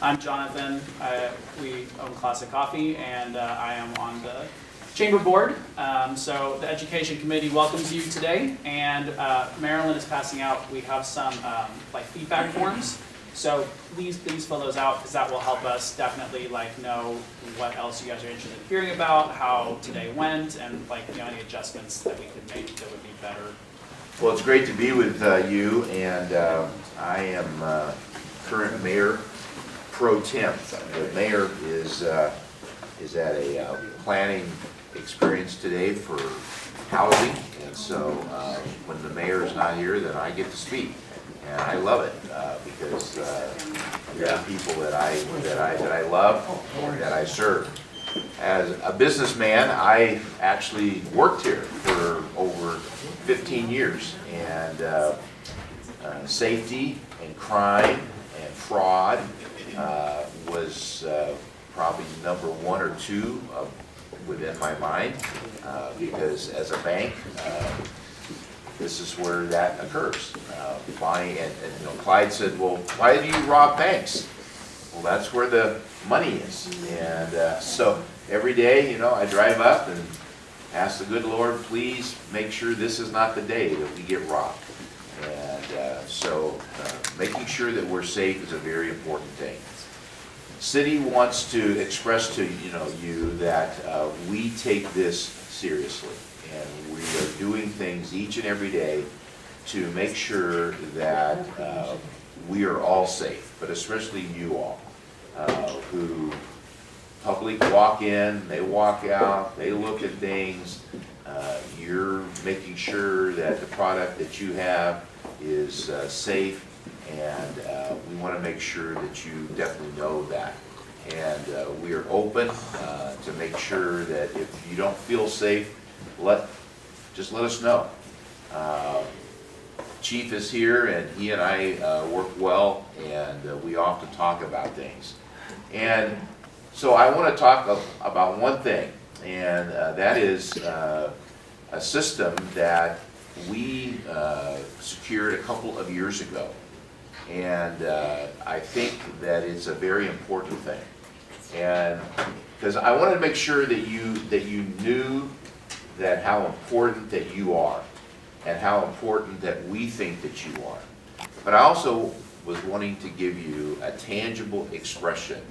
I'm Jonathan. We own Classic Coffee, and I am on the Chamber Board. So the Education Committee welcomes you today, and Marilyn is passing out. We have some like feedback forms. So please fill those out, because that will help us definitely know what else you guys are interested in hearing about, how today went, and any adjustments that we could make that would be better. Well, it's great to be with you, and I am current mayor Pro-Tem. The mayor is at a planning experience today for housing, and so when the mayor is not here, then I get to speak, and I love it because there are people that I love and that I serve. As a businessman, I actually worked here for over 15 years, and safety and crime and fraud was probably number 1 or 2 within my mind, because as a bank, this is where that occurs. Clyde said, well, why do you rob banks? Well, that's where the money is. And so every day, I drive up and ask the good Lord, please make sure this is not the day that we get robbed. And so making sure that we're safe is a very important thing. City wants to express to you that we take this seriously, and we are doing things each and every day to make sure that we are all safe, but especially you all who public walk in, they walk out, they look at things. You're making sure that the product that you have is safe, and we want to make sure that you definitely know that. And we are open to make sure that if you don't feel safe, just let us know. Chief is here, and he and I work well, and we often talk about things. And so I want to talk about one thing, and that is a system that we secured a couple of years ago. And I think that it's a very important thing. And because I wanted to make sure that you knew that how important that you are, and how important that we think that you are. But I also was wanting to give you a tangible expression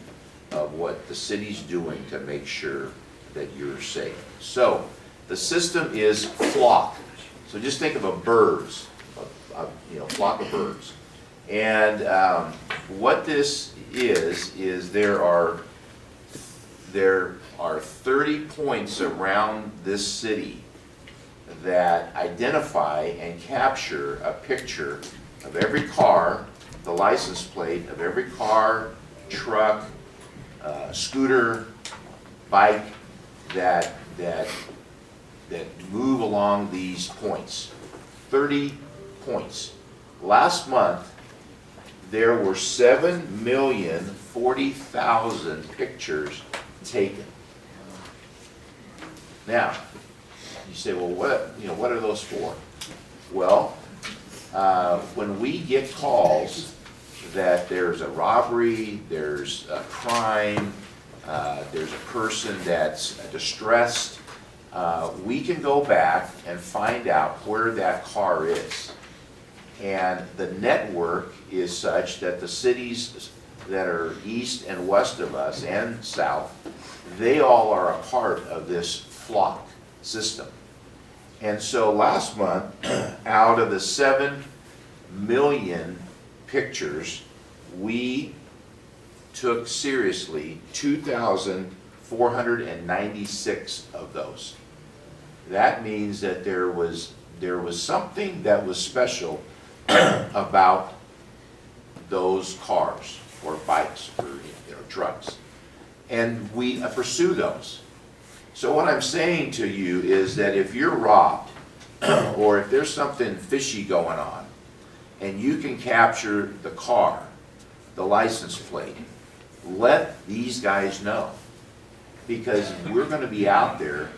of what the city's doing to make sure that you're safe. So the system is flock. So just think of a birds, flock of birds. And what this is there are 30 points around this city that identify and capture a picture of every car, the license plate of every car, truck, scooter, bike that move along these points. 30 points. Last month, there were 7,040,000 pictures taken. Now, you say, well, what are those for? Well, when we get calls that there's a robbery, there's a crime, there's a person that's distressed, we can go back and find out where that car is. And the network is such that the cities that are east and west of us and south, they all are a part of this flock system. And so last month, out of the 7 million pictures, we took seriously 2,496 of those. That means that there was something that was special about those cars or bikes or trucks, and we pursue those. So what I'm saying to you is that if you're robbed or if there's something fishy going on, and you can capture the car, the license plate, let these guys know, because we're going to be out there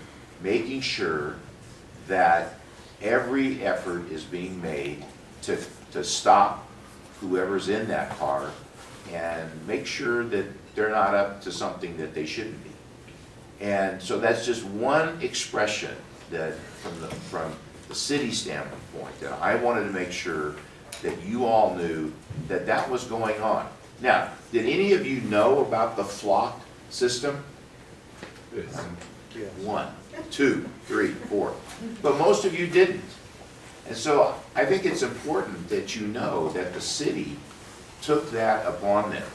making sure that every effort is being made to stop whoever's in that car and make sure that they're not up to something that they shouldn't be. And so that's just one expression that from the city standpoint, that I wanted to make sure that you all knew that that was going on. Now, did any of you know about the flock system? Yes. 1, 2, 3, 4. But most of you didn't. And so I think it's important that you know that the city took that upon them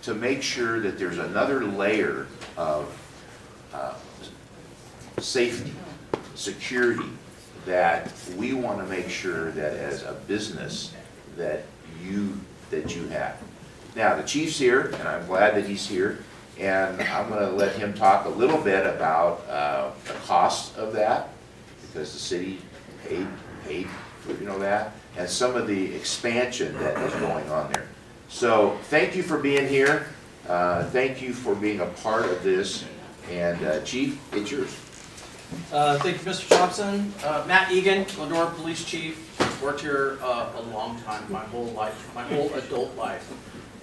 to make sure that there's another layer of safety, security, that we want to make sure that as a business that you have. Now, the chief's here, and I'm glad that he's here, and I'm going to let him talk a little bit about the cost of that, because the city paid for that, and some of the expansion that is going on there. So thank you for being here. Thank you for being a part of this. And Chief, it's yours. Thank you, Mr. Thompson. Matt Egan, Glendora Police Chief. Worked here a long time, my whole life, my whole adult life,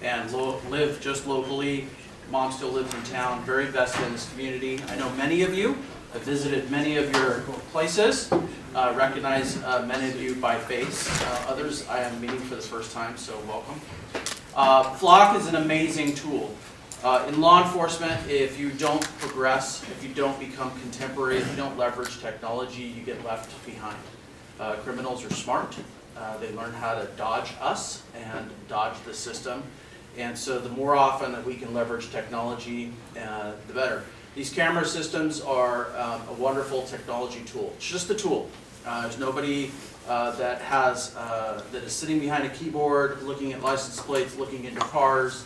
and live just locally. Mom still lives in town, very vested in this community. I know many of you. I've visited many of your places. Recognize many of you by face. Others I am meeting for the first time, so welcome. Flock is an amazing tool. In law enforcement, if you don't progress, if you don't become contemporary, if you don't leverage technology, you get left behind. Criminals are smart. They learn how to dodge us and dodge the system. And so the more often that we can leverage technology, the better. These camera systems are a wonderful technology tool. It's just a tool. There's nobody that is sitting behind a keyboard, looking at license plates, looking into cars,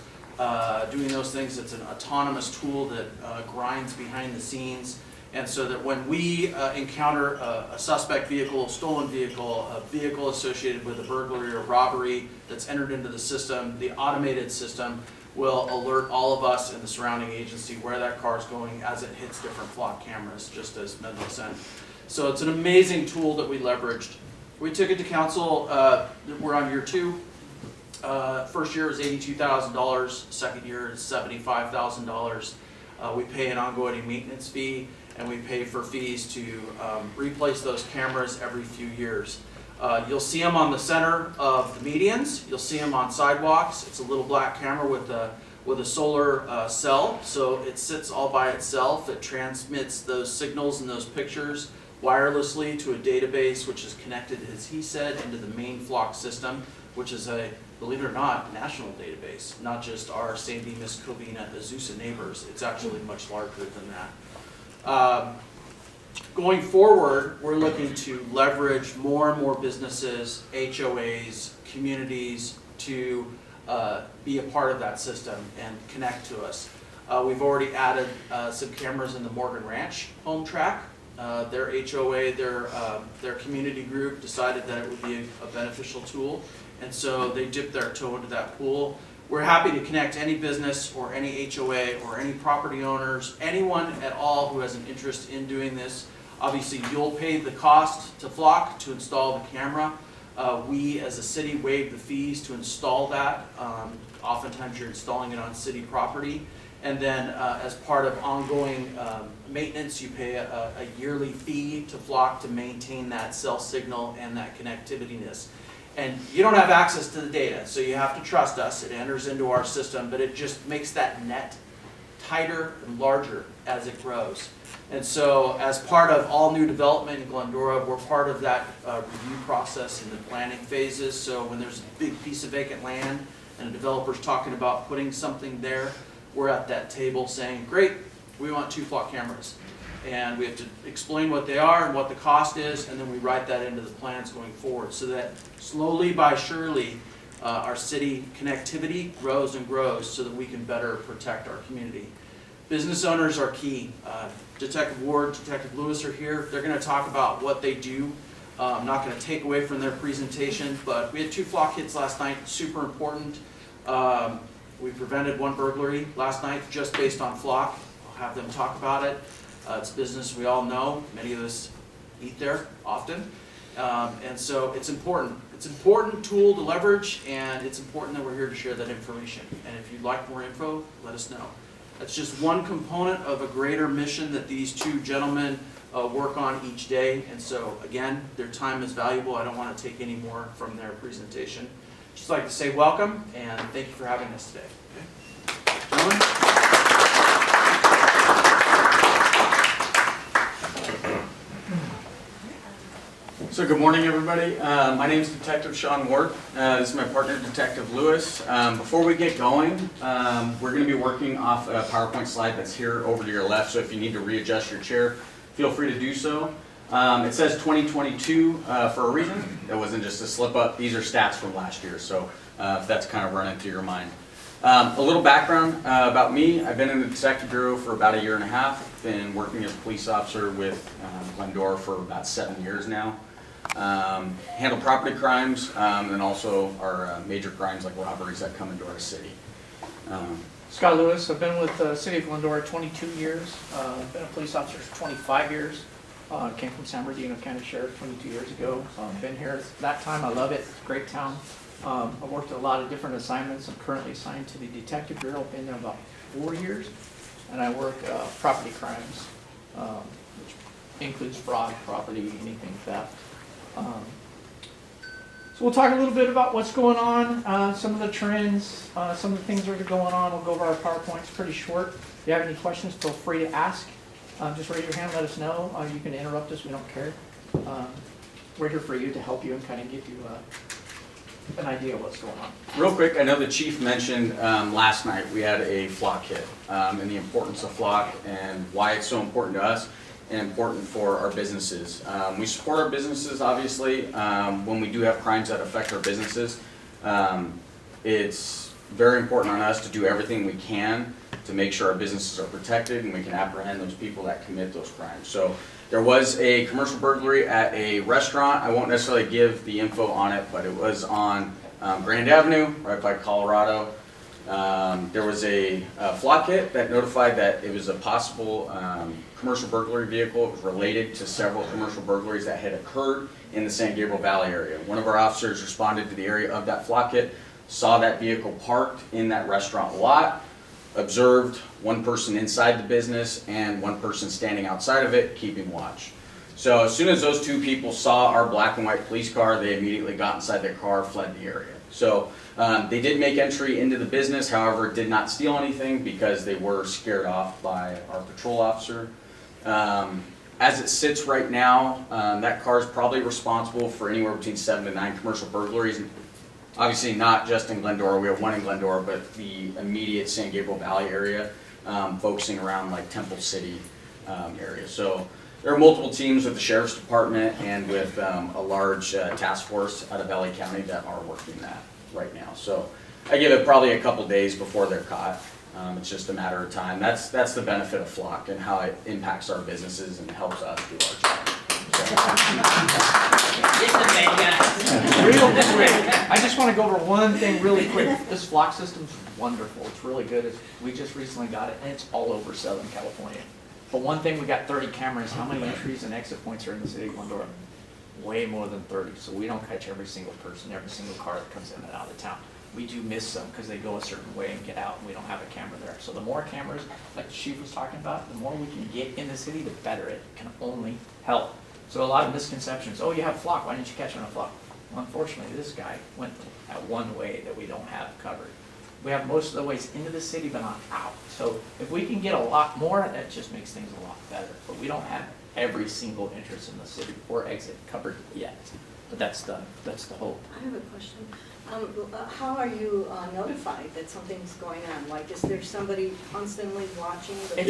doing those things. It's an autonomous tool that grinds behind the scenes. And so that when we encounter a suspect vehicle, a stolen vehicle, a vehicle associated with a burglary or robbery that's entered into the system, the automated system will alert all of us in the surrounding agency where that car is going as it hits different flock cameras, just as Mendell said. So it's an amazing tool that we leveraged. We took it to council. We're on year 2. First year was $82,000. Second year is $75,000. We pay an ongoing maintenance fee, and we pay for fees to replace those cameras every few years. You'll see them on the center of the medians. You'll see them on sidewalks. It's a little black camera with a solar cell, so it sits all by itself. It transmits those signals and those pictures wirelessly to a database, which is connected, as he said, into the main flock system, which is a, believe it or not, national database, not just our Sandy, Miss Covina, Azusa neighbors. It's actually much larger than that. Going forward, we're looking to leverage more and more businesses, HOAs, communities to be a part of that system and connect to us. We've already added some cameras in the Morgan Ranch home track. Their HOA, their community group decided that it would be a beneficial tool, and so they dipped their toe into that pool. We're happy to connect any business or any HOA or any property owners, anyone at all who has an interest in doing this. Obviously, you'll pay the cost to Flock to install the camera. We, as a city, waive the fees to install that. Oftentimes, you're installing it on city property. And then, as part of ongoing maintenance, you pay a yearly fee to Flock to maintain that cell signal and that connectivityness. And you don't have access to the data, so you have to trust us. It enters into our system, but it just makes that net tighter and larger as it grows. And so as part of all new development in Glendora, we're part of that review process in the planning phases. So when there's a big piece of vacant land and a developer's talking about putting something there, we're at that table saying, great, we want 2 Flock cameras. And we have to explain what they are and what the cost is, and then we write that into the plans going forward so that slowly by surely our city connectivity grows and grows so that we can better protect our community. Business owners are key. Detective Ward, Detective Lewis are here. They're going to talk about what they do. I'm not going to take away from their presentation, but we had 2 Flock hits last night, super important. We prevented 1 burglary last night just based on Flock. I'll have them talk about it. It's business we all know. Many of us eat there often. And so it's important. It's an important tool to leverage, and it's important that we're here to share that information. And if you'd like more info, let us know. That's just one component of a greater mission that these two gentlemen work on each day. And so, again, their time is valuable. I don't want to take any more from their presentation. Just like to say welcome, and thank you for having us today. Okay. Gentlemen? So good morning, everybody. My name is Detective Sean Ward. This is my partner, Detective Lewis. Before we get going, we're going to be working off a PowerPoint slide that's here over to your left, so if you need to readjust your chair, feel free to do so. It says 2022 for a reason. It wasn't just a slip up. These are stats from last year, so if that's kind of running through your mind. A little background about me. I've been in the Detective Bureau for about 1.5 years. Been working as a police officer with Glendora for about 7 years now. Handle property crimes and also our major crimes like robberies that come into our city. Scott Lewis, I've been with the City of Glendora 22 years, been a police officer for 25 years, came from San Bernardino County Sheriff 22 years ago, been here that time, I love it, it's a great town. I've worked a lot of different assignments, I'm currently assigned to the Detective Bureau, been there about 4 years, and I work property crimes, which includes fraud, property, anything theft. So we'll talk a little bit about what's going on, some of the trends, some of the things that are going on. We'll go over our PowerPoints pretty short. If you have any questions, feel free to ask. Just raise your hand, let us know. You can interrupt us, we don't care. We're here for you to help you and kind of give you an idea of what's going on. Real quick, I know the chief mentioned last night we had a flock hit and the importance of flock and why it's so important to us and important for our businesses. We support our businesses, obviously. When we do have crimes that affect our businesses, it's very important on us to do everything we can to make sure our businesses are protected and we can apprehend those people that commit those crimes. So there was a commercial burglary at a restaurant. I won't necessarily give the info on it, but it was on Grand Avenue, right by Colorado. There was a flock hit that notified that it was a possible commercial burglary vehicle. It was related to several commercial burglaries that had occurred in the San Gabriel Valley area. One of our officers responded to the area of that flock hit, saw that vehicle parked in that restaurant lot, observed one person inside the business and one person standing outside of it keeping watch. So as soon as those two people saw our black and white police car, they immediately got inside their car, fled the area. So they did make entry into the business, however, did not steal anything because they were scared off by our patrol officer. As it sits right now, that car is probably responsible for anywhere between 7 to 9 commercial burglaries. Obviously not just in Glendora, we have one in Glendora, but the immediate San Gabriel Valley area, focusing around like Temple City area. So there are multiple teams with the Sheriff's Department and with a large task force out of LA County that are working that right now. So I give it probably a couple days before they're caught. It's just a matter of time. That's the benefit of flock and how it impacts our businesses and helps us do our job. Real quick, I just want to go over one thing really quick. This flock system's wonderful. It's really good. We just recently got it, and it's all over Southern California. But one thing, we got 30 cameras. How many entries and exit points are in the city of Glendora? Way more than 30. So we don't catch every single person, every single car that comes in and out of the town. We do miss some because they go a certain way and get out, and we don't have a camera there. So the more cameras, like the chief was talking about, the more we can get in the city, the better. It can only help. So a lot of misconceptions. Oh, you have flock. Why didn't you catch on a flock? Well, unfortunately, this guy went at one way that we don't have covered. We have most of the ways into the city, but not out. So if we can get a lot more, that just makes things a lot better. But we don't have every single entrance in the city or exit covered yet. But that's the hope. I have a question. How are you notified that something's going on? Like, is there somebody constantly watching the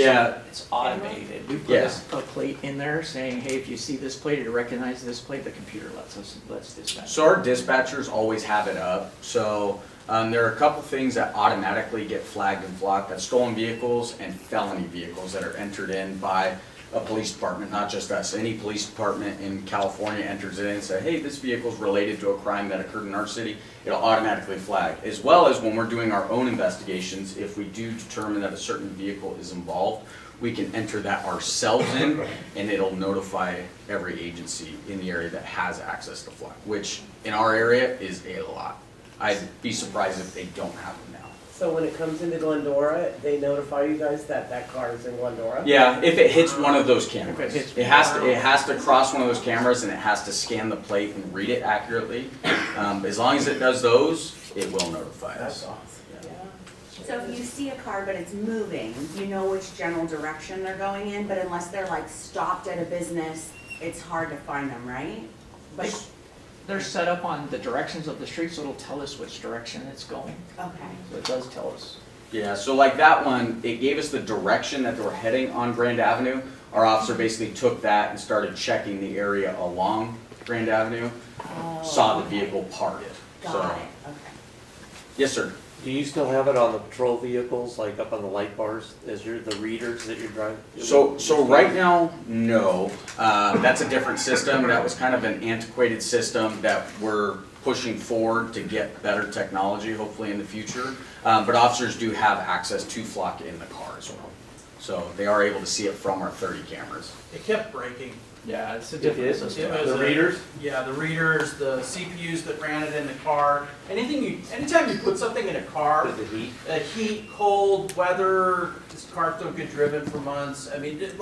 It's automated. We put a plate in there saying, hey, if you see this plate or you recognize this plate, the computer lets dispatch. So our dispatchers always have it up. So there are a couple things that automatically get flagged and flocked. That's stolen vehicles and felony vehicles that are entered in by a police department, not just us. Any police department in California enters it in and says, hey, this vehicle is related to a crime that occurred in our city, it'll automatically flag. As well as when we're doing our own investigations, if we do determine that a certain vehicle is involved, we can enter that ourselves in, and it'll notify every agency in the area that has access to flock, which in our area is a lot. I'd be surprised if they don't have them now. So when it comes into Glendora, they notify you guys that that car is in Glendora? Yeah, if it hits one of those cameras. If it hits It has to cross one of those cameras, and it has to scan the plate and read it accurately. As long as it does those, it will notify That's us. awesome. So if you see a car but it's moving, you know which general direction they're going in, but unless they're like stopped at a business, it's hard to find them, right? But, They're set up on the directions of the street, so it'll tell us which direction it's going. okay. So it does tell us. Yeah, so like that one, it gave us the direction that they were heading on Grand Avenue. Our officer basically took that and started checking the area along Grand Avenue, saw the vehicle parked. Got So, it, okay. yes, sir. Do you still have it on the patrol vehicles, like up on the light bars, as the readers that you're driving? So right now, no. That's a different system. That was kind of an antiquated system that we're pushing forward to get better technology, hopefully in the future. But officers do have access to flock in the car as well. So they are able to see it from our 30 cameras. It kept breaking. Yeah, it's a It different is? system. It was The a- readers? Yeah, the readers, the CPUs that ran it in the car. Anytime you put something in a car, Does it heat? heat, cold, weather, this car don't get driven for months. I mean, it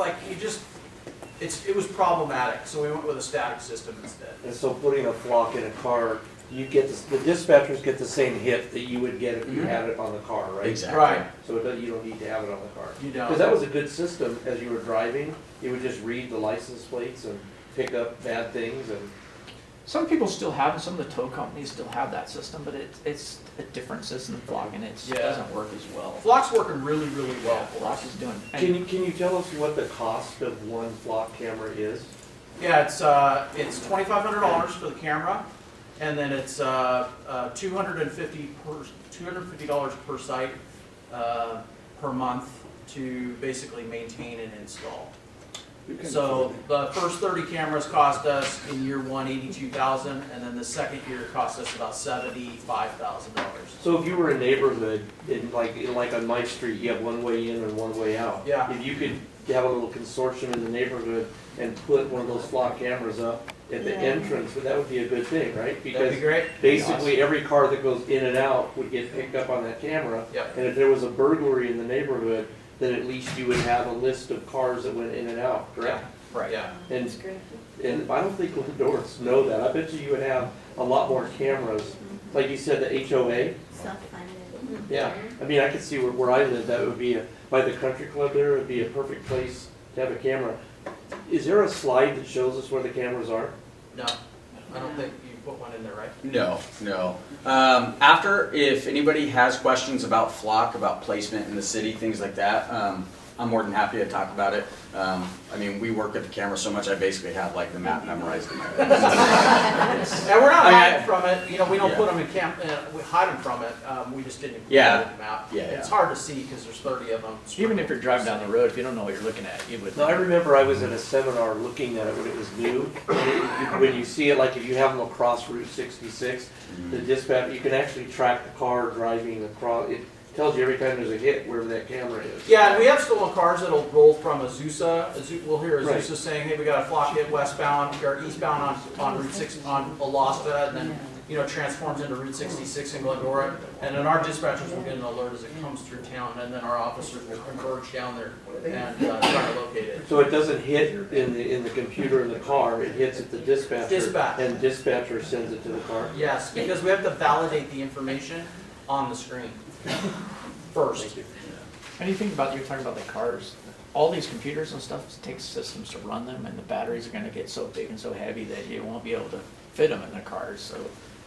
was problematic, so we went with a static system instead. And so putting a flock in a car, you get, the dispatchers get the same hit that you would get if you had it on the car, right? Exactly. Right, So you don't need to have it on the car. you Because don't. that was a good system, as you were driving, it would just read the license plates and pick up bad things and. Some people still have, some of the tow companies still have that system, but it's a different system than Flock, and it Yeah. doesn't work as well. Flock's working really, really well Yeah, for Flock us. is doing. Can you tell us what the cost of one flock camera is? Yeah, it's $2,500 for the camera, and then it's $250 per site per month to basically maintain and install. So the first 30 cameras cost us in year one $82,000, and then the second year cost us about $75,000. So if you were a neighborhood, like on my street, you have one way in and one way out. Yeah. If you could have a little consortium in the neighborhood and put one of those flock cameras up at the Yeah. entrance, that would be a good thing, right? That'd be Because great. basically every car that goes in and out would get picked up on that camera. Yep. And if there was a burglary in the neighborhood, then at least you would have a list of cars that went in and out, correct? Right. Yeah. And, That's great. and I don't think Glendorans know that. I bet you would have a lot more cameras. Like you said, the HOA. Self-funded. Yeah. I mean, I could see where I live, that would be, by the country club there, would be a perfect place to have a camera. Is there a slide that shows us where the cameras are? No, I don't think you put one in there, right? No. If anybody has questions about flock, about placement in the city, things like that, I'm more than happy to talk about it. I mean, we work at the camera so much, I basically have like the map memorized in my head. And we're not I mean, hiding from it, we don't Yeah. put them in camp, we hide them from it, we just didn't include Yeah. it in the map. Yeah, It's yeah. hard to see because there's 30 of them. Even if you're driving down the road, if you don't know what you're looking at, you would. No, I remember I was at a seminar looking at it when it was new. And when you see it, like if you have them across Route 66, the dispatch, you can actually track the car driving across. It tells you every time there's a hit where that camera is. Yeah, and we have stolen cars that'll roll from Azusa. We'll hear Right. Azusa saying, "Hey, we got a flock hit westbound or eastbound on Route 6 on Alasta," and then transforms into Route 66 in Glendora. And then our dispatchers will get an alert as it comes through town, and then our officers will converge down there and try to locate it. So it doesn't hit in the computer in the car, it hits at the dispatcher. Dispatch. And dispatcher sends it to the car. Yes, because we have to validate the information on the screen first. Thank you. And you think about, you're talking about the cars, all these computers and stuff, it takes systems to run them, and the batteries are gonna get so big and so heavy that you won't be able to fit them in the cars, so,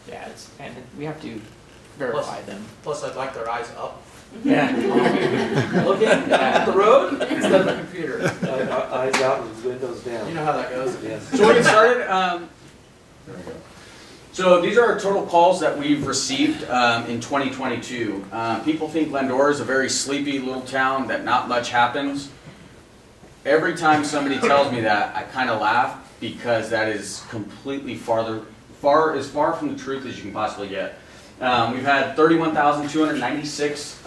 yeah, and we have to verify them. Plus, I'd like their eyes up, Yeah. looking at the road instead of the computer. Eyes out and windows You down. know how that goes. Yes. So we'll get started. There we go. So these are our total calls that we've received in 2022. People think Glendora is a very sleepy little town, that not much happens. Every time somebody tells me that, I kind of laugh, because that is completely as far from the truth as you can possibly get. We've had 31,296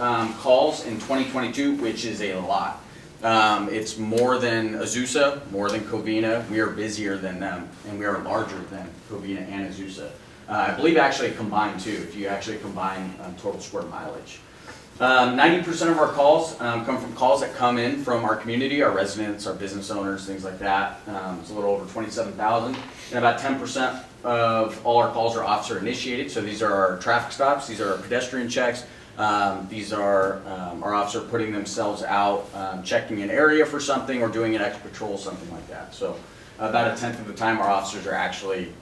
calls in 2022, which is a lot. It's more than Azusa, more than Covina. We are busier than them, and we are larger than Covina and Azusa. I believe actually combined too, if you actually combine total square mileage. 90% of our calls come from calls that come in from our community, our residents, our business owners, things like that. It's a little over 27,000. And about 10% of all our calls are officer initiated. So these are our traffic stops, these are our pedestrian checks. These are our officer putting themselves out, checking an area for something or doing an extra patrol, something like that. So about 1/10 of the time our officers are actually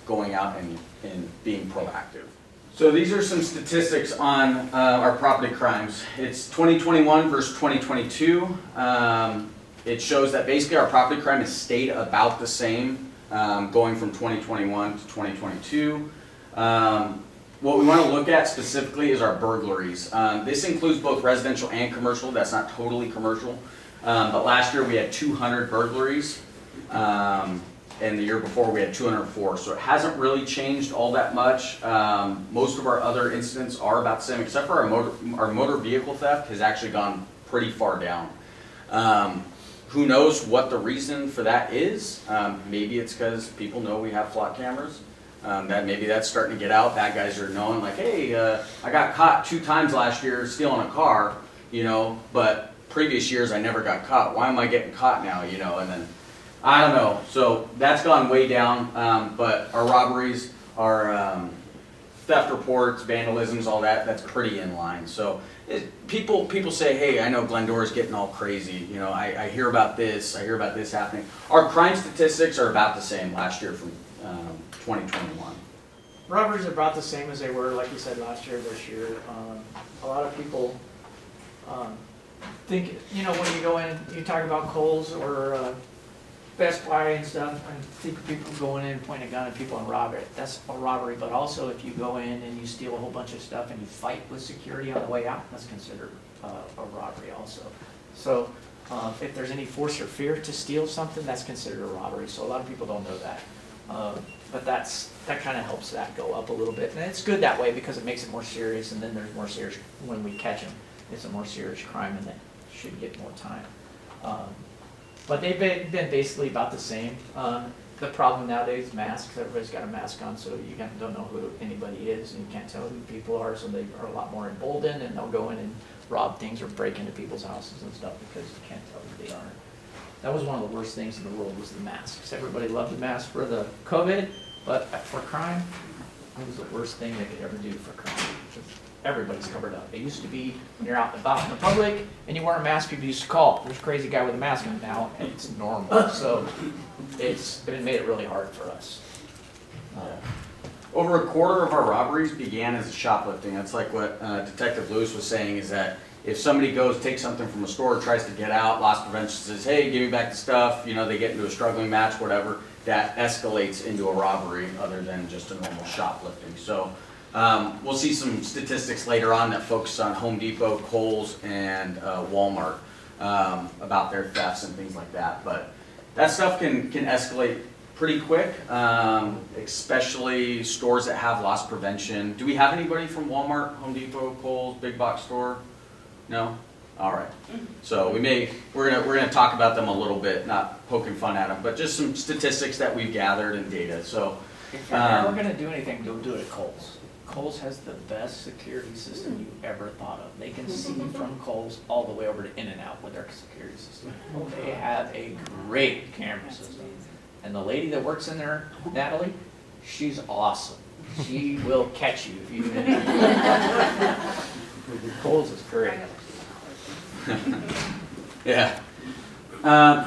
going out and being proactive. So these are some statistics on our property crimes. It's 2021 versus 2022. It shows that basically our property crime has stayed about the same going from 2021 to 2022. What we want to look at specifically is our burglaries. This includes both residential and commercial. That's not totally commercial. But last year we had 200 burglaries. And the year before we had 204. So it hasn't really changed all that much. Most of our other incidents are about the same, except for our motor vehicle theft has actually gone pretty far down. Who knows what the reason for that is? Maybe it's because people know we have flock cameras. That maybe that's starting to get out. Bad guys are knowing, like, hey, I got caught 2 times last year stealing a car, you know, but previous years I never got caught. Why am I getting caught now, you know? And then I don't know. So that's gone way down. But our robberies, our theft reports, vandalisms, all that, that's pretty in line. So people say, hey, I know Glendora's getting all crazy. You know, I hear about this. I hear about this happening. Our crime statistics are about the same last year from 2021. Robberies are about the same as they were, like you said, last year, this year. A lot of people think, you know, when you go in, you talk about Kohl's or Best Buy and stuff, I think people going in and pointing a gun at people and rob it. That's a robbery, but also if you go in and you steal a whole bunch of stuff and you fight with security on the way out, that's considered a robbery also. So if there's any force or fear to steal something, that's considered a robbery. So a lot of people don't know that. But that kind of helps that go up a little bit. And it's good that way because it makes it more serious, and then there's more serious, when we catch them, it's a more serious crime and that should get more time. But they've been basically about the same. The problem nowadays is masks. Everybody's got a mask on, so you don't know who anybody is, and you can't tell who people are, so they are a lot more emboldened, and they'll go in and rob things or break into people's houses and stuff because you can't tell who they are. That was one of the worst things in the world, was the masks. Everybody loved the mask for the COVID, but for crime, it was the worst thing they could ever do for crime. Everybody's covered up. It used to be when you're out and about in the public and you wear a mask, people used to call, there's a crazy guy with a mask on. Now it's normal. So it made it really hard for us. Over a quarter of our robberies began as shoplifting. That's like what Detective Lewis was saying, is that if somebody goes, takes something from a store, tries to get out, loss prevention says, hey, give me back the stuff, you know, they get into a struggling match, whatever, that escalates into a robbery other than just a normal shoplifting. So we'll see some statistics later on that focus on Home Depot, Kohl's, and Walmart about their thefts and things like that. But that stuff can escalate pretty quick, especially stores that have loss prevention. Do we have anybody from Walmart, Home Depot, Kohl's, big box store? No? All right. So we're gonna talk about them a little bit, not poking fun at them, but just some statistics that we've gathered and data. So if you're ever gonna do anything, don't do it at Kohl's. Kohl's has the best security system you ever thought of. They can see from Kohl's all the way over to In-N-Out with their security system. They have a great camera system. And the lady that works in there, Natalie, she's awesome. She will catch you if you do anything. Kohl's is great. Yeah.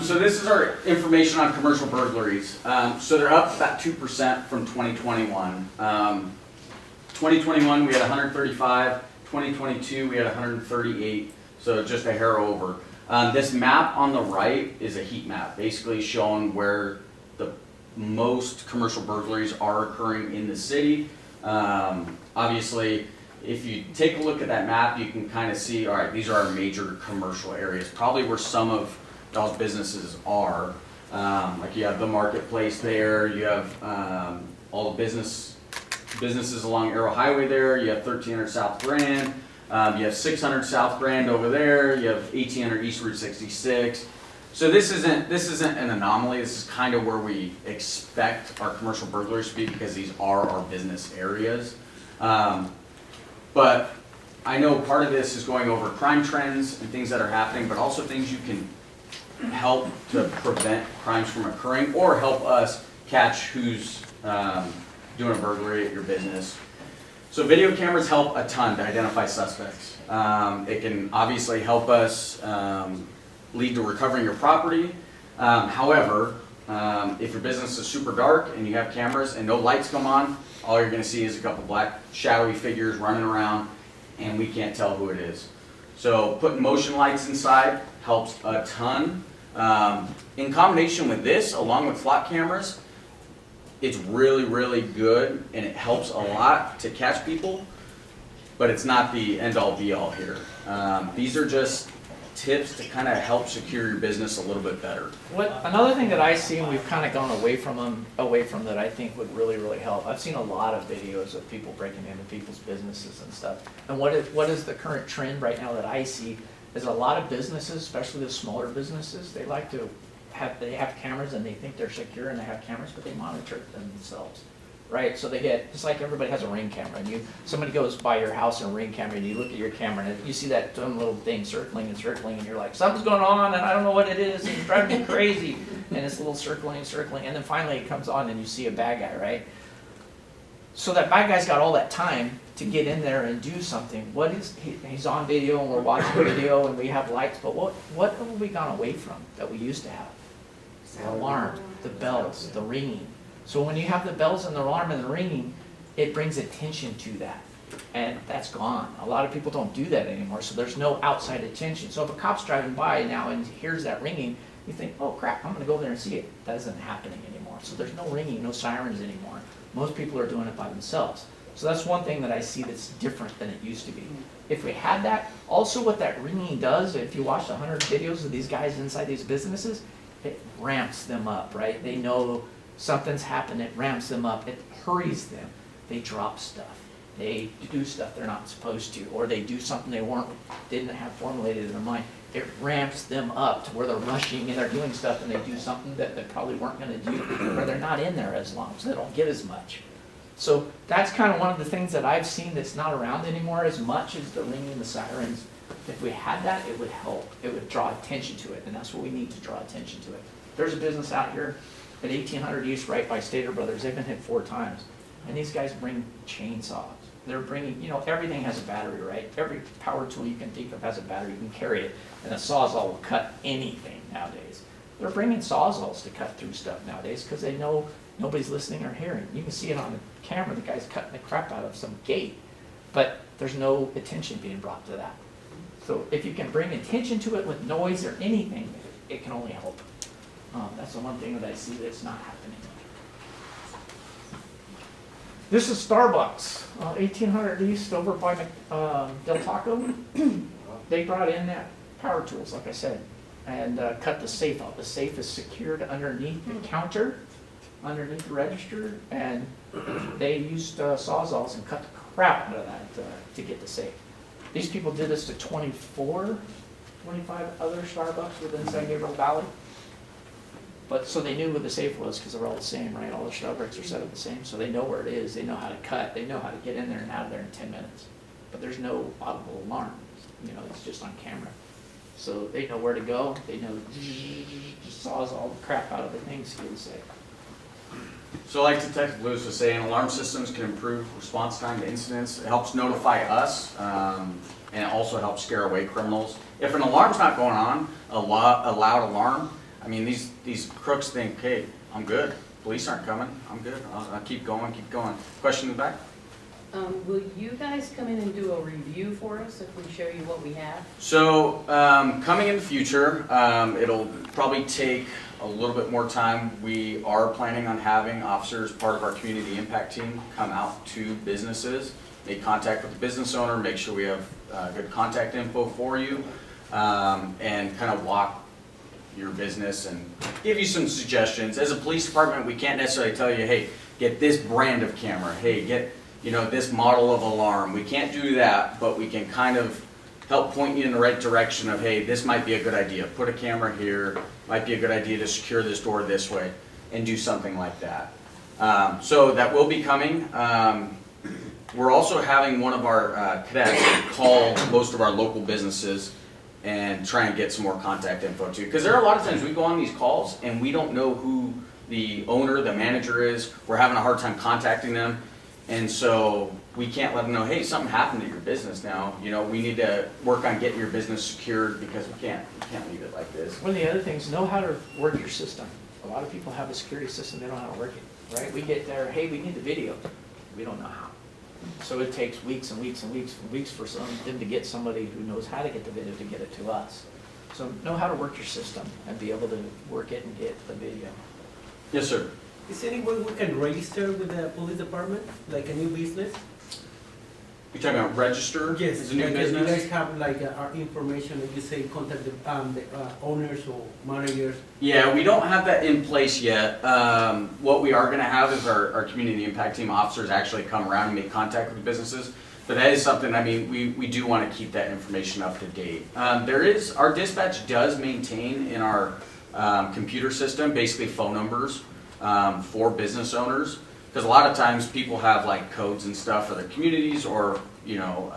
So this is our information on commercial burglaries. So they're up about 2% from 2021. 2021 we had 135. 2022 we had 138. So just a hair over. This map on the right is a heat map, basically showing where the most commercial burglaries are occurring in the city. Obviously, if you take a look at that map, you can kind of see, all right, these are our major commercial areas, probably where some of those businesses are. Like you have the marketplace there, you have all the businesses along Arrow Highway there, you have 1300 South Grand, You have 600 South Grand over there, you have 1800 East Route 66. So this isn't an anomaly, this is kind of where we expect our commercial burglaries to be because these are our business areas. But I know part of this is going over crime trends and things that are happening, but also things you can help to prevent crimes from occurring or help us catch who's doing a burglary at your business. So video cameras help a ton to identify suspects. It can obviously help us lead to recovering your property. However, if your business is super dark and you have cameras and no lights come on, all you're going to see is a couple black shadowy figures running around and we can't tell who it is. So putting motion lights inside helps a ton. In combination with this, along with flock cameras, it's really, really good and it helps a lot to catch people, but it's not the end-all be-all here. These are just tips to kind of help secure your business a little bit better. Another thing that I see, and we've kind of gone away from that I think would really, really help. I've seen a lot of videos of people breaking into people's businesses and stuff. And what is the current trend right now that I see is a lot of businesses, especially the smaller businesses, they have cameras and they think they're secure and they have cameras, but they monitor themselves. Right, so they get, just like everybody has a Ring camera, and somebody goes by your house in a Ring camera, and you look at your camera, and you see that dumb little thing circling and circling, and you're like, something's going on, and I don't know what it is, and it's driving me crazy, and it's a little circling, and then finally it comes on, and you see a bad guy, right? So that bad guy's got all that time to get in there and do something. He's on video, and we're watching video, and we have lights, but what have we gone away from that we used to have? The alarm, the bells, the ringing. So when you have the bells and the alarm and the ringing, it brings attention to that. And that's gone. A lot of people don't do that anymore, so there's no outside attention. So if a cop's driving by now and hears that ringing, you think, oh crap, I'm gonna go over there and see it. That isn't happening anymore. So there's no ringing, no sirens anymore. Most people are doing it by themselves. So that's one thing that I see that's different than it used to be. If we had that, also what that ringing does, if you watch 100 videos of these guys inside these businesses, it ramps them up, right? They know something's happened, it ramps them up, it hurries them. They drop stuff. They do stuff they're not supposed to, or they do something they didn't have formulated in their mind. It ramps them up to where they're rushing and they're doing stuff and they do something that they probably weren't going to do, or they're not in there as long, so they don't get as much. So that's kind of one of the things that I've seen that's not around anymore as much as the ringing and the sirens. If we had that, it would help. It would draw attention to it, and that's what we need to draw attention to it. There's a business out here at 1800 East, right by Stater Brothers. They've been hit 4 times. And these guys bring chainsaws. They're bringing, everything has a battery, right? Every power tool you can think of has a battery. You can carry it. And a Sawzall will cut anything nowadays. They're bringing Sawzalls to cut through stuff nowadays because they know nobody's listening or hearing. You can see it on the camera. The guy's cutting the crap out of some gate. But there's no attention being brought to that. So if you can bring attention to it with noise or anything, it can only help. That's the one thing that I see that's not happening. This is Starbucks, 1800 East over by Del Taco. They brought in that power tools, like I said, and cut the safe out. The safe is secured underneath the counter, underneath the register, and they used Sawzalls and cut the crap out of that to get the safe. These people did this to 25 other Starbucks within San Gabriel Valley. But so they knew where the safe was because they're all the same, right? All the Starbucks are set up the same, so they know where it is. They know how to cut. They know how to get in there and out of there in 10 minutes. But there's no audible alarm. It's just on camera. So they know where to go. They know just saws all the crap out of the things to get the safe. So like Detective Lewis was saying, alarm systems can improve response time to incidents. It helps notify us, and it also helps scare away criminals. If an alarm's not going on, a loud alarm, I mean, these crooks think, hey, I'm good. Police aren't coming. I'm good. I'll keep going, keep going. Question in the back? Will you guys come in and do a review for us if we show you what we have? So coming in the future, it'll probably take a little bit more time. We are planning on having officers, part of our community impact team, come out to businesses, make contact with the business owner, make sure we have good contact info for you, and kind of walk your business and give you some suggestions. As a police department, we can't necessarily tell you, hey, get this brand of camera. Hey, get you know, this model of alarm. We can't do that, but we can kind of help point you in the right direction of, hey, this might be a good idea. Put a camera here, might be a good idea to secure this door this way, and do something like that. So that will be coming. We're also having one of our cadets call most of our local businesses and try and get some more contact info too. Because there are a lot of times we go on these calls and we don't know who the owner, the manager is. We're having a hard time contacting them. And so we can't let them know, hey, something happened to your business now. You know, we need to work on getting your business secured because we can't leave it like this. One of the other things, know how to work your system. A lot of people have a security system, they don't know how to work it, right? We get there, hey, we need the video. We don't know how. So it takes weeks and weeks and weeks and weeks for them to get somebody who knows how to get the video to get it to us. So know how to work your system and be able to work it and get the video. Yes, sir. Is there any way we can register with the police department, like a new business? You're talking about register Yes, as a new like business? you guys have like our information, like you say, contact the owners or managers. Yeah, we don't have that in place yet. What we are gonna have is our community impact team officers actually come around and make contact with businesses. But that is something, I mean, we do wanna keep that information up to date. Our dispatch does maintain in our computer system, basically phone numbers for business owners. Because a lot of times people have like codes and stuff for their communities, or you know,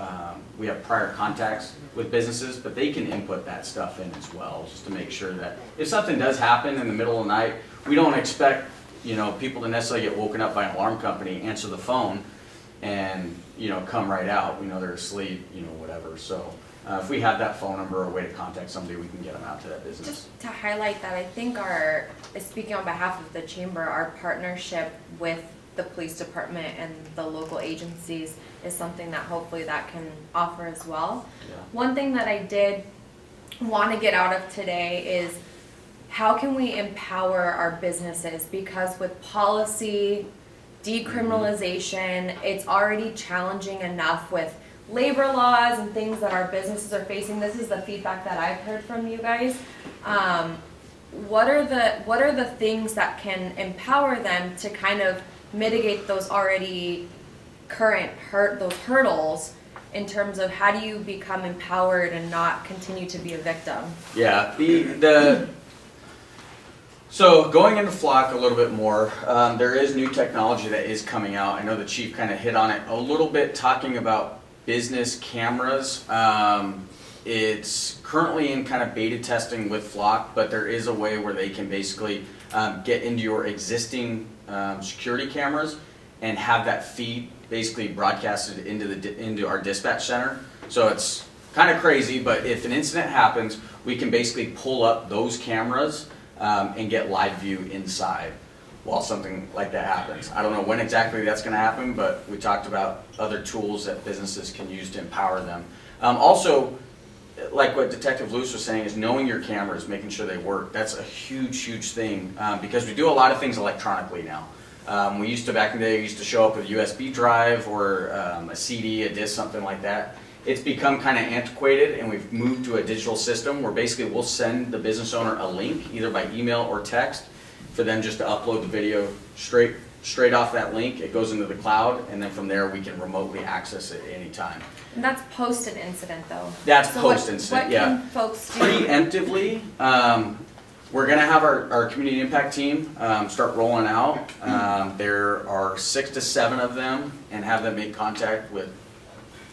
we have prior contacts with businesses, but they can input that stuff in as well, just to make sure that if something does happen in the middle of the night, we don't expect, you know, people to necessarily get woken up by an alarm company, answer the phone, and you know, come right out. We know they're asleep, you know, whatever. So if we have that phone number or a way to contact somebody, we can get them out to that business. Just to highlight that, I think speaking on behalf of the chamber, our partnership with the police department and the local agencies is something that hopefully that can offer as well. Yeah. One thing that I did want to get out of today is how can we empower our businesses? Because with policy, decriminalization, it's already challenging enough with labor laws and things that our businesses are facing. This is the feedback that I've heard from you guys. What are the things that can empower them to kind of mitigate those already current those hurdles in terms of how do you become empowered and not continue to be a victim? Yeah, so going into Flock a little bit more, there is new technology that is coming out. I know the chief kind of hit on it a little bit, talking about business cameras. It's currently in kind of beta testing with Flock, but there is a way where they can basically get into your existing security cameras and have that feed basically broadcasted into our dispatch center. So it's kind of crazy, but if an incident happens, we can basically pull up those cameras and get live view inside while something like that happens. I don't know when exactly that's going to happen, but we talked about other tools that businesses can use to empower them. Also, like what Detective Lewis was saying, is knowing your cameras, making sure they work. That's a huge, huge thing because we do a lot of things electronically now. We used to, back in the day, used to show up with a USB drive or a CD, a disc, something like that. It's become kind of antiquated, and we've moved to a digital system where basically we'll send the business owner a link, either by email or text, for them just to upload the video straight off that link. It goes into the cloud, and then from there we can remotely access it at any time. And that's post an incident though. That's so post-incident, what yeah. can folks do? Preemptively, we're going to have our community impact team start rolling out. There are 6 to 7 of them, and have them make contact with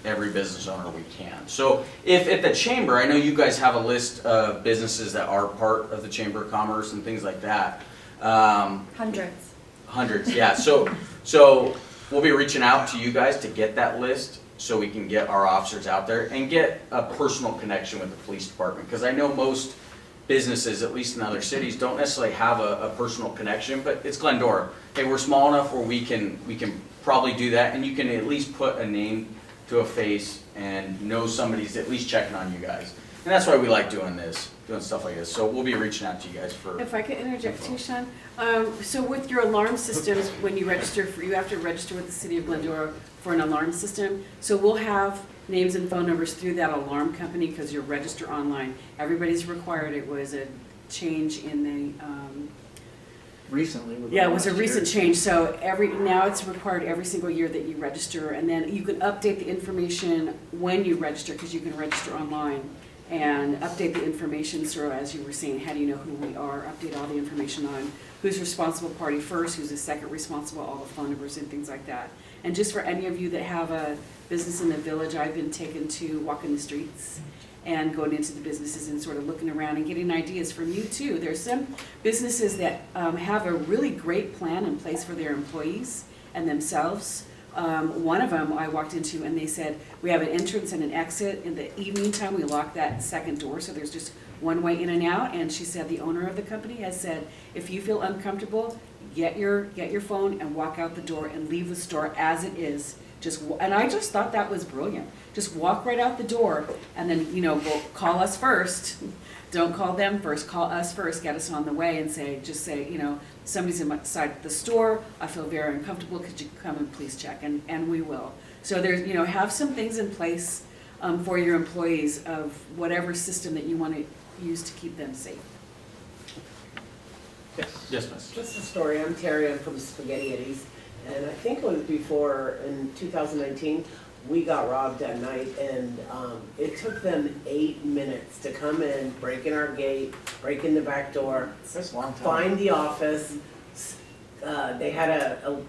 every business owner we can. So if at the chamber, I know you guys have a list of businesses that are part of the Chamber of Commerce and things like that. Hundreds, yeah. So we'll be reaching out to you guys to get that list so we can get our officers out there and get a personal connection with the police department. Because I know most businesses, at least in other cities, don't necessarily have a personal connection, but it's Glendora. Hey, we're small enough where we can probably do that, and you can at least put a name to a face and know somebody's at least checking on you guys. And that's why we like doing stuff like this. So we'll be reaching out to you guys for. If I could interject too, Sean. So with your alarm systems, when you register you have to register with the city of Glendora for an alarm system. So we'll have names and phone numbers through that alarm company because you're registered online. Everybody's required. It was a change in the recently. with Yeah, it was a last recent year. change, so now it's required every single year that you register, and then you can update the information when you register, because you can register online, and update the information, so as you were saying, how do you know who we are, update all the information on who's responsible party first, who's the second responsible, all the phone numbers and things like that. And just for any of you that have a business in the village, I've been taken to walking the streets and going into the businesses and sort of looking around and getting ideas from you too. There's some businesses that have a really great plan in place for their employees and themselves. One of them I walked into and they said, we have an entrance and an exit. In the evening time, we lock that second door, so there's just one way in and out. And she said the owner of the company has said, if you feel uncomfortable, get your phone and walk out the door and leave the store as it is. And I just thought that was brilliant. Just walk right out the door and then, go call us first. Don't call them first, call us first, get us on the way and say, somebody's inside the store, I feel very uncomfortable, could you come and please check? And we will. So there's, have some things in place for your employees of whatever system that you want to use to keep them safe. Yes, miss. Just a story. I'm Terry. I'm from Spaghetti Eddies. And I think it was before, in 2019, we got robbed at night. And it took them 8 minutes to come in, break in our gate, break in the back door, That's a long time. find the office. They had a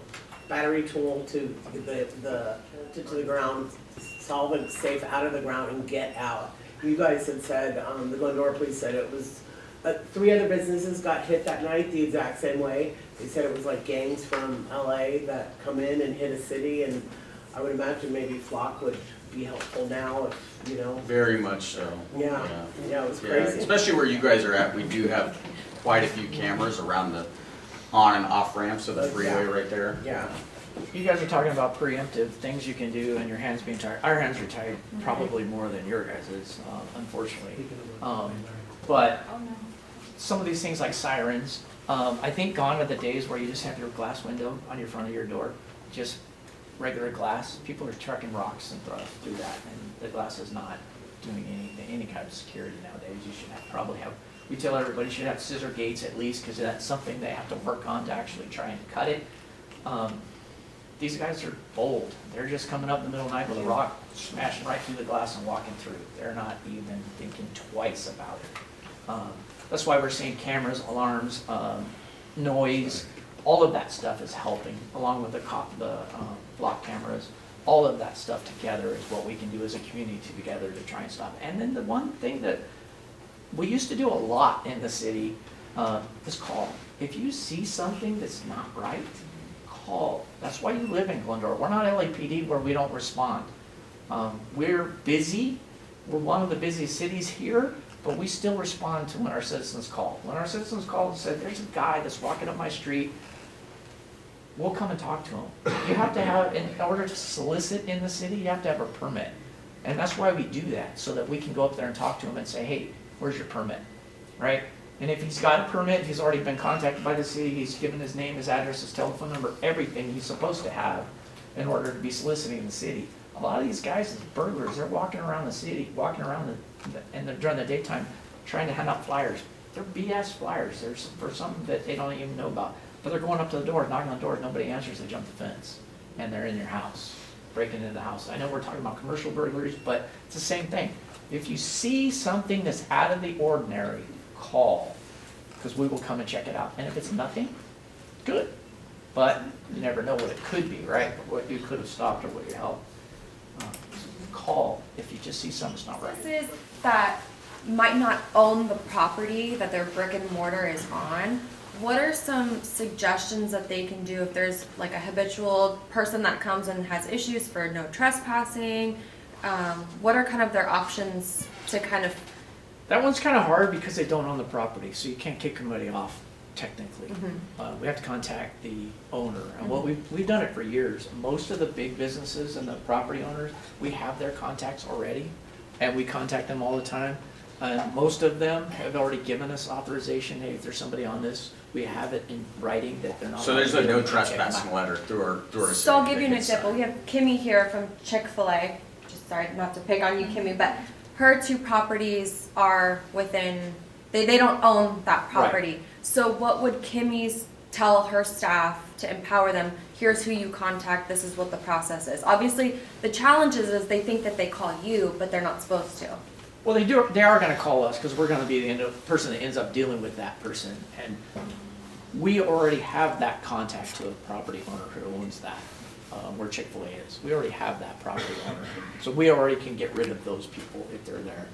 battery tool to the ground, solve it safe out of the ground and get out. You guys had said, the Glendora police said it was, 3 other businesses got hit that night the exact same way. They said it was like gangs from LA that come in and hit a city, and I would imagine maybe Flock would be helpful now if, Very much so. Yeah, it was Yeah, crazy. especially where you guys are at, we do have quite a few cameras around the on and off ramps of the freeway right there. Yeah. You guys are talking about preemptive things you can do and your hands being tired. Our hands are tired probably more than your guys', unfortunately. But some of these things like sirens, I think gone are the days where you just have your glass window on your front of your door, just regular glass. People are trucking rocks and through that, and the glass is not doing anything, any kind of security nowadays. You should we tell everybody should have scissor gates at least, because that's something they have to work on to actually try and cut it. These guys are bold. They're just coming up in the middle of the night with a rock, smashing right through the glass and walking through. They're not even thinking twice about it. That's why we're seeing cameras, alarms, noise, all of that stuff is helping, along with the block cameras. All of that stuff together is what we can do as a community together to try and stop it. And then the one thing that we used to do a lot in the city is call. If you see something that's not right, call. That's why you live in Glendora. We're not LAPD where we don't respond. We're busy. We're one of the busiest cities here, but we still respond to when our citizens call. When our citizens call and said, there's a guy that's walking up my street, we'll come and talk to him. You have to have, in order to solicit in the city, you have to have a permit. And that's why we do that, so that we can go up there and talk to him and say, hey, where's your permit, right? And if he's got a permit, he's already been contacted by the city, he's given his name, his address, his telephone number, everything he's supposed to have in order to be soliciting the city. A lot of these guys, as burglars, they're walking around the city, and they're during the daytime, trying to hand out flyers. They're BS flyers. They're for something that they don't even know about. But they're going up to the door, knocking on the door, nobody answers, they jump the fence. And they're in your house, breaking into the house. I know we're talking about commercial burglaries, but it's the same thing. If you see something that's out of the ordinary, call, because we will come and check it out. And if it's nothing, good. But you never know what it could be, right? What you could have stopped or what you helped. Call if you just see something's not right. Businesses that might not own the property that their brick and mortar is on, what are some suggestions that they can do if there's like a habitual person that comes and has issues for no trespassing? What are kind of their options to kind of... That one's kind of hard because they don't own the property, so you can't kick somebody off technically. Mm-hmm. We have to contact the owner. And what we've done it for years. Most of the big businesses and the property owners, we have their contacts already, and we contact them all the time. Most of them have already given us authorization. Hey, if there's somebody on this, we have it in writing that they're not. So there's a no trespassing letter through our So I'll city give you an that gets example. We signed. have Kimmy here from Chick-fil-A. Just sorry not to pick on you, Kimmy, but her 2 properties are within, they don't own that property. So what would Kimmy's tell her staff to empower them, here's who you contact, this is what the process is. Obviously, the challenge is they think that they call you, but they're not supposed to. Well, they are gonna call us, because we're gonna be the person that ends up dealing with that person. And we already have that contact to the property owner who owns that, where Chick-fil-A is. We already have that property owner. So we already can get rid of those people if they're there.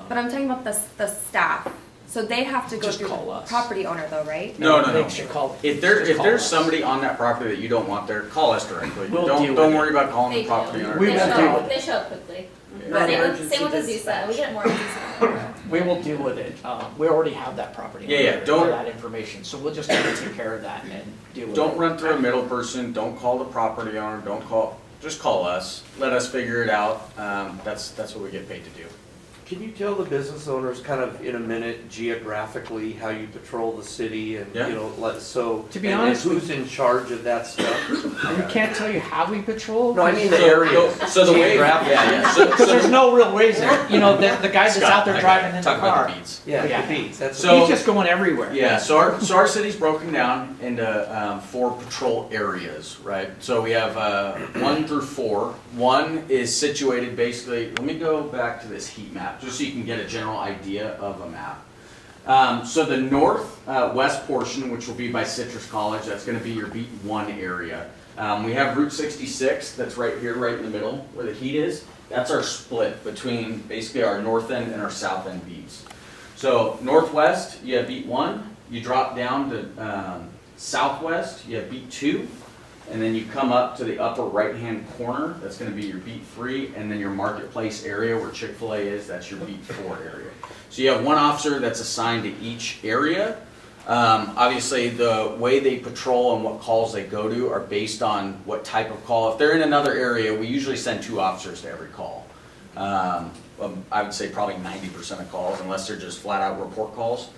But I'm talking about the staff. So they have to go Just through call the us. property owner though, right? No. They should call. If just call there's us. somebody on that property that you don't want there, call us directly. We'll Don't deal don't with worry about calling the They property do. owner. We They will show deal up- with They it. show up quickly. Not Same emergency with Azusa, dispatch. we get more Azusa. We will deal with it. We already have that property. Yeah, yeah, owner, don't- all that information, so we'll just have to take care of that and deal with it. Don't run through a middle person, don't call the property owner, just call us, let us figure it out. That's what we get paid to do. Can you tell the business owners kind of in a minute geographically how you patrol the city and, Yeah. you know, so. To be and honest, who's in charge of that stuff? We can't tell you how we patrol. No, I mean the So- area. So the way, Geographically. yeah. So- Because so- there's no real ways there. You know, the guy that's Scott, out there I driving in the talk about car. the beats. Yeah, Yeah. the beats, that's. So- He's just going everywhere. Yeah, so our city's broken down into 4 patrol areas, right? So we have 1 through 4. 1 is situated basically, let me go back to this heat map, just so you can get a general idea of a map. So the northwest portion, which will be by Citrus College, that's gonna be your beat 1 area. We have Route 66, that's right here, right in the middle, where the heat is. That's our split between basically our north end and our south end beats. So northwest, you have beat 1, you drop down to southwest, you have beat 2, and then you come up to the upper right-hand corner, that's gonna be your beat 3, and then your marketplace area where Chick-fil-A is, that's your beat 4 area. So you have 1 officer that's assigned to each area. Obviously, the way they patrol and what calls they go to are based on what type of call. If they're in another area, we usually send 2 officers to every call. I would say probably 90% of calls, unless they're just flat out report calls,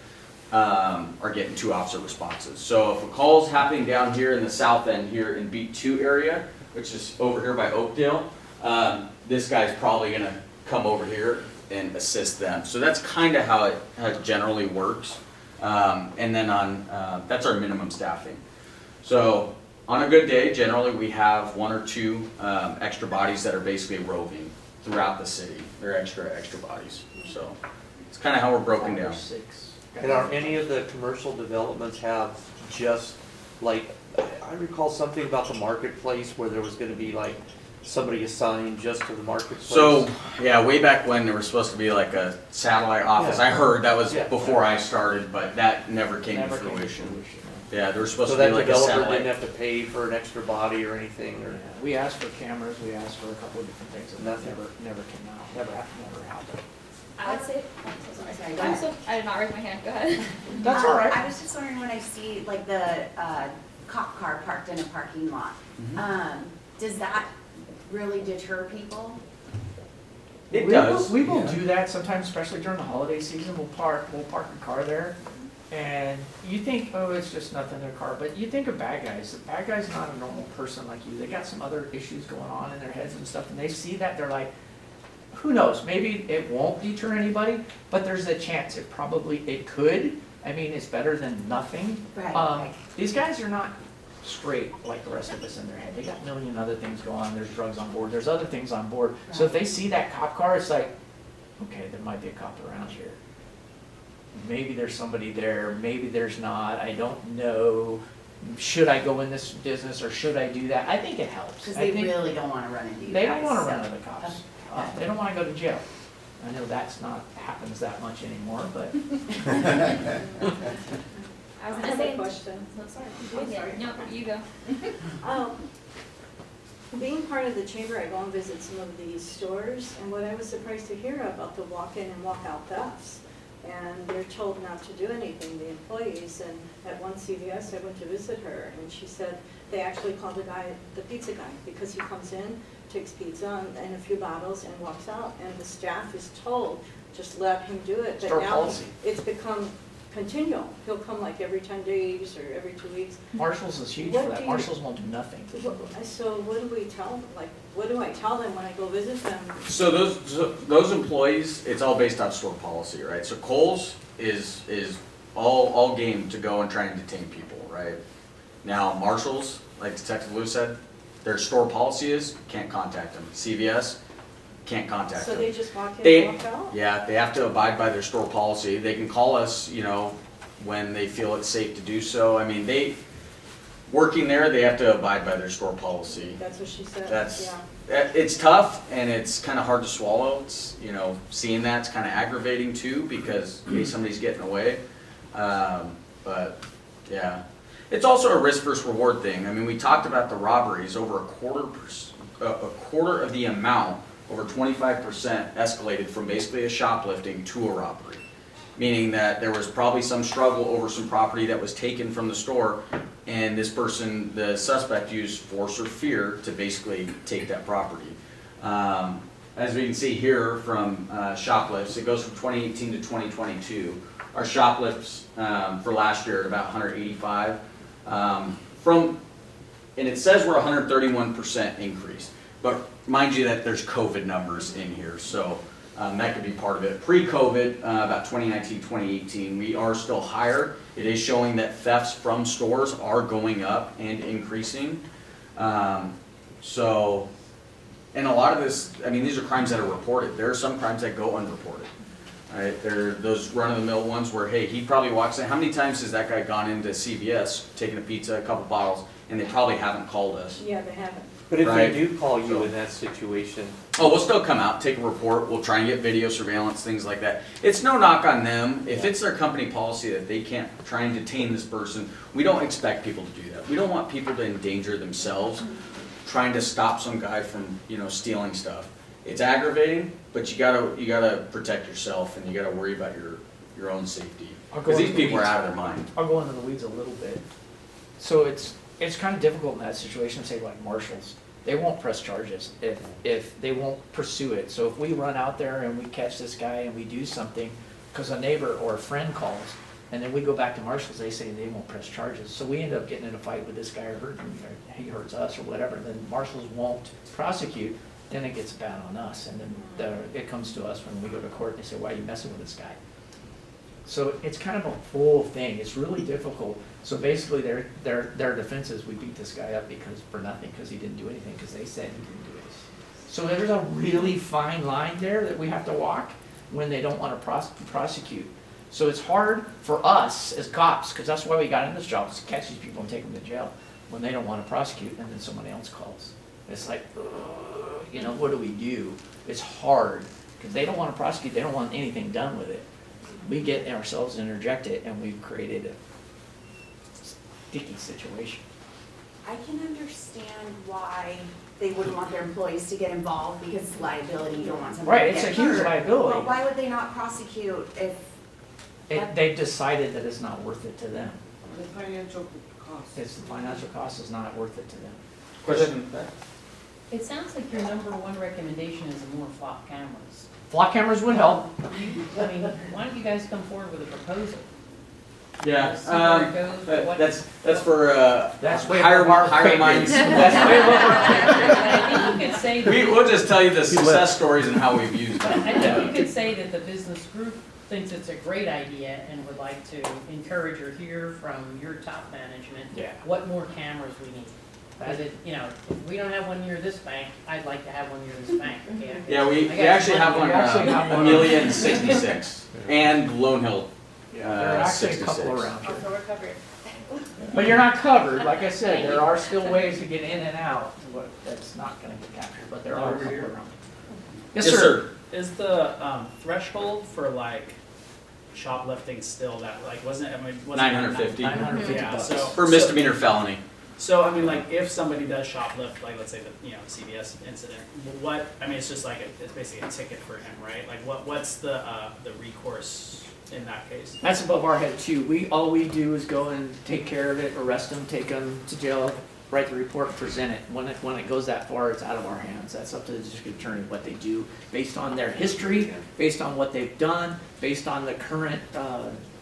are getting 2 officer responses. So if a call's happening down here in the south end here in beat 2 area, which is over here by Oakdale, this guy's probably gonna come over here and assist them. So that's kind of how it generally works. And then that's our minimum staffing. So on a good day, generally we have 1 or 2 extra bodies that are basically roving throughout the city. They're extra bodies. So it's kind of how we're broken 5 or down. 6. And are any of the commercial developments have just, like, I recall something about the marketplace where there was gonna be like somebody assigned just to the marketplace? So, yeah, way back when there was supposed to be like a satellite office, Yeah. I heard that was Yeah. before I started, but that never came to fruition. Yeah, there was supposed So to be that like a developer didn't satellite. have to pay for an extra body or anything, or? We asked for cameras, we asked for a couple of different things, and that Nothing. never came out, never happened. I would say, Sorry, go I'm ahead. so, I did not raise my hand, go ahead. That's all right. I was just wondering when I see like the cop car parked in a parking lot, does that really deter people? It We does. will- We will do that sometimes, especially during the holiday season. We'll park a car there. And you think, oh, it's just nothing in their car, but you think of bad guys. The bad guy's not a normal person like you. They got some other issues going on in their heads and stuff, and they see that, they're like, who knows, maybe it won't deter anybody, but there's a chance it could. I mean, it's better than nothing. Right. These guys are not straight like the rest of us in their head. They got a million other things going on. There's drugs on board. There's other things on board. So if they see that cop car, it's like, okay, there might be a cop around here. Maybe there's somebody there. Maybe there's not. I don't know. Should I go in this business or should I do that? I think it helps. Because I they think really don't want to run into you they don't guys, want to so- run into the cops. They don't want to go to jail. I know that's not happens that much anymore, but I was I gonna have say. a question. No, sorry. I'm sorry. No, you go. Being part of the chamber, I go and visit some of these stores, and what I was surprised to hear about the walk-in and walk-out thefts. And they're told not to do anything, the employees, and at one CVS, I went to visit her, and she said they actually called the guy, the pizza guy, because he comes in, takes pizza and a few bottles and walks out, and the staff is told, just let him do it. But Store now policy. it's become continual. He'll come like every 10 days or every 2 weeks. Marshalls is huge What for do that. you- Marshals won't do nothing. So what do we tell, like, what do I tell them when I go visit them? So those employees, it's all based on store policy, right? So Kohl's is all game to go and try and detain people, right? Now, marshals, like Detective Lou said, their store policy is, can't contact them. CVS, can't contact So them. they just walk in They- and walk out? Yeah, they have to abide by their store policy. They can call us, when they feel it's safe to do so. I mean, working there, they have to abide by their store policy. That's what she said, That's, yeah. it's tough and it's kind of hard to swallow. It's, seeing that's kind of aggravating too because, hey, somebody's getting away. But, yeah. It's also a risk versus reward thing. I mean, we talked about the robberies, over a quarter of the amount, over 25% escalated from basically a shoplifting to a robbery. Meaning that there was probably some struggle over some property that was taken from the store, and this person, the suspect, used force or fear to basically take that property. As we can see here from shoplifts, it goes from 2018 to 2022. Our shoplifts for last year at about 185. And it says we're 131% increase, but mind you that there's COVID numbers in here, so that could be part of it. Pre-COVID, about 2019, 2018, we are still higher. It is showing that thefts from stores are going up and increasing. And a lot of this, I mean, these are crimes that are reported. There are some crimes that go unreported. Right? They're those run-of-the-mill ones where, hey, he probably walks in. How many times has that guy gone into CVS, taken a pizza, a couple bottles, and they probably haven't called us? Yeah, they haven't. But if Right. they do call you in that situation, Oh, we'll still come out, take a report, we'll try and get video surveillance, things like that. It's no knock on them. If it's their company policy that they can't try and detain this person, we don't expect people to do that. We don't want people to endanger themselves trying to stop some guy from, stealing stuff. It's aggravating, but you gotta protect yourself and you gotta worry about your own safety. Because these people are out of their mind. I'll go into the weeds a little bit. So it's kind of difficult in that situation, say like marshals. They won't press charges if they won't pursue it. So if we run out there and we catch this guy and we do something, because a neighbor or a friend calls, and then we go back to marshals, they say they won't press charges. So we end up getting in a fight with this guy or hurting him, or he hurts us or whatever, then marshals won't prosecute, then it gets bad on us. And then it comes to us when we go to court and they say, why are you messing with this guy? So it's kind of a full thing. It's really difficult. So basically their defense is we beat this guy up for nothing, because he didn't do anything, because they said he didn't do it. So there's a really fine line there that we have to walk when they don't want to prosecute. So it's hard for us as cops, because that's why we got in this job, is to catch these people and take them to jail when they don't want to prosecute, and then somebody else calls. It's like, what do we do? It's hard, because they don't want to prosecute. They don't want anything done with it. We get ourselves interjected, and we've created a sticky situation. I can understand why they wouldn't want their employees to get involved because it's liability, you don't want somebody Right, to it's get a huge hurt. liability. But why would they not prosecute if They've decided that it's not worth it to them. The financial cost. The financial cost is not worth it to them. Question? It sounds like your number one recommendation is more flock cameras. Flock cameras would help. I mean, why don't you guys come forward with a proposal? Yeah, See where it goes, but what- that's for That's way higher above our higher pay minds. grade. That's way above our pay grade. But I think you could say that. We'll just tell you the success stories and how we've used them. I think you could say that the business group thinks it's a great idea and would like to encourage or hear from your top management Yeah. what more cameras we need. Because if we don't have one near this bank, I'd like to have one near this bank, okay? Yeah, we I got actually have one, We actually have one. Amelia and 66, and Lone Hill, There are actually a 66. couple around here. So we're covered. But you're not covered, like I said, there are still ways to get in and out, but that's not gonna get captured, but there are a couple around. Yes, sir. Is the threshold for like shoplifting still that, like, wasn't it 950. $950 Yeah, bucks. so. For misdemeanor felony. So, I mean, like, if somebody does shoplift, like, let's say the, CVS incident, it's just like, it's basically a ticket for him, right? Like, what's the recourse in that case? That's above our head too. All we do is go and take care of it, arrest them, take them to jail, write the report, present it. When it goes that far, it's out of our hands. That's up to the district attorney what they do based on their history, based on what they've done, based on the current